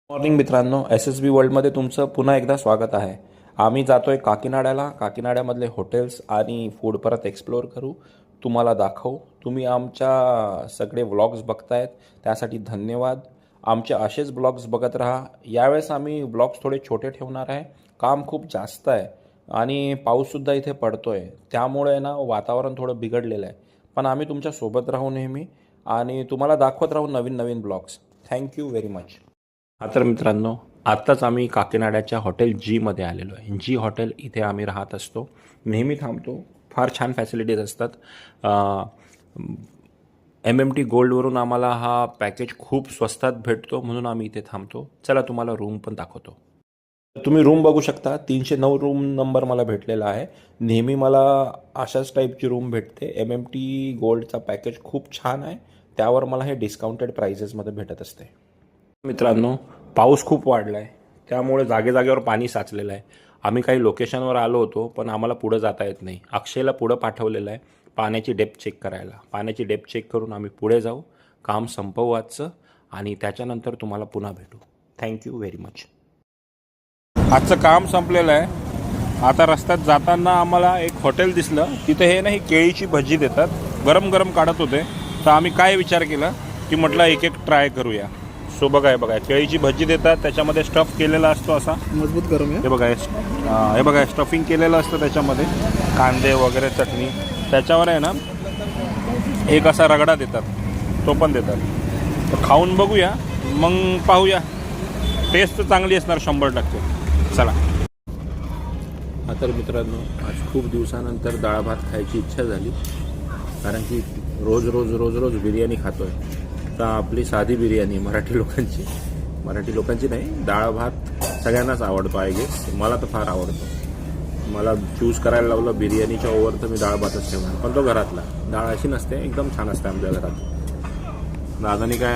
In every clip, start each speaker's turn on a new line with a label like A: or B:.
A: Morning मित्रांनो, SSB वर्ल्डमध्ये तुमचं पुन्हा एकदा स्वागत आहे. आम्ही जातोय काकीनाड्याला. काकीनाड्यामधले हॉटेल्स आणि फूड परत एक्सप्लोअर करू, तुम्हाला दाखवू. तुम्ही आमच्या सगळे व्लॉग्स बघतायत त्यासाठी धन्यवाद. आमचे असेच ब्लॉग्स बघत राहा. यावेळेस आम्ही ब्लॉग्स थोडे छोटे ठेवणार आहे. काम खूप जास्त आहे आणि पाऊससुद्धा इथे पडतोय, त्यामुळे ना वातावरण थोडं बिघडलेलं आहे. पण आम्ही तुमच्यासोबत राहू नेहमी आणि तुम्हाला दाखवत राहू नवीन नवीन ब्लॉग्स. Thank you very much. हा तर मित्रांनो, आत्ताच आम्ही काकीनाड्याच्या हॉटेल जीमध्ये आलेलो आहे. जी हॉटेल इथे आम्ही राहत असतो, नेहमी थांबतो. फार छान फॅसिलिटीज असतात. MMT गोल्डवरून आम्हाला हा पॅकेज खूप स्वस्तात भेटतो, म्हणून आम्ही इथे थांबतो. चला तुम्हाला रूम पण दाखवतो. तुम्ही रूम बघू शकता. 309 रूम नंबर मला भेटलेला आहे. नेहमी मला अशाच टाईपची रूम भेटते. MMT गोल्डचा पॅकेज खूप छान आहे, त्यावर मला हे डिस्काउंटेड प्राइजेसमध्ये भेटत असते. मित्रांनो, पाऊस खूप वाढला आहे, त्यामुळे जागेजागेवर पाणी साचलेलं आहे. आम्ही काही लोकेशनवर आलो होतो, पण आम्हाला पुढं जाता येत नाही. अक्षयला पुढं पाठवलेलं आहे पाण्याची डेप्थ चेक करायला. पाण्याची डेप्थ चेक करून आम्ही पुढे जाऊ, काम संपवू आजचं, आणि त्याच्यानंतर तुम्हाला पुन्हा भेटू. Thank you very much. आजचं काम संपलेलं आहे. आता रस्त्यात जाताना आम्हाला एक हॉटेल दिसलं. तिथे हे नाही, केळीची भजी देतात. गरम गरम काढत होते, तर आम्ही काय विचार केला की म्हटलं एक एक ट्राय करूया. सो बघा, केळीची भजी देतात, त्याच्यामध्ये स्टफ केलेला असतो असा
B: मजबूत गरम आहे.
A: हे बघा स्टफिंग केलेलं असतं, त्याच्यामध्ये कांदे वगैरे, चटणी. त्याच्यावर आहे ना एक असा रगडा देतात, तो पण देतात. तर खाऊन बघूया, मग पाहूया. टेस्ट तर चांगली असणार 100%. चला. हा तर मित्रांनो, आज खूप दिवसानंतर डाळ भात खायची इच्छा झाली, कारण की रोज रोज रोज रोज बिर्याणी खातोय. तर आपली साधी बिर्याणी मराठी लोकांची नाही, डाळ भात सगळ्यांनाच आवडतो. आय गेस मला तर फार आवडतो. मला चूज करायला लावलं बिर्याणीच्या ओव्हर, तर मी डाळ भातच ठेवणार. पण तो घरातला. डाळ अशी नसते, एकदम छान असते आमच्या घरात.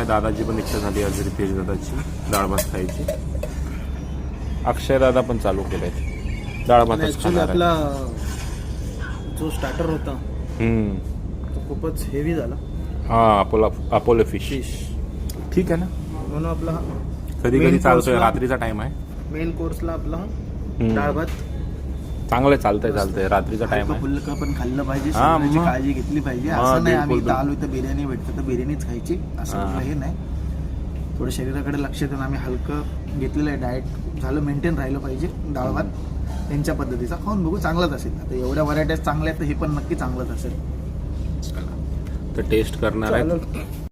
A: दादाची पण इच्छा झाली आज रितेश दादाची डाळ भात खायची. अक्षय दादा पण चालू केले डाळ भातच खाणार.
B: आपला जो स्टार्टर होता तो खूपच हेवी झाला.
A: हा, अपोलो फिश ठीक आहे ना,
B: म्हणून आपला
A: कधी कधी चालतोय. रात्रीचा टाइम आहे.
B: मेन कोर्सला आपला डाळ भात
A: चांगलं चालतंय. रात्रीचा टाइम आहे.
B: फुल्लका पण खाल्लं पाहिजे, शरीराची काळजी घेतली पाहिजे. असं नाही आम्ही इथं आलो तर बिर्याणी भेटतं तर बिर्याणीच खायची, असं हे नाही. थोडं शरीराकडे लक्ष देऊन आम्ही हलकं घेतलेलं आहे. डाएट झालं, मेंटेन राहिलं पाहिजे. डाळ भात त्यांच्या पद्धतीचा खाऊन बघू, चांगलाच असेल. आता एवढ्या व्हरायटीज चांगल्या आहेत, तर हे पण नक्की चांगलंच असेल.
A: तर टेस्ट करणार आहे.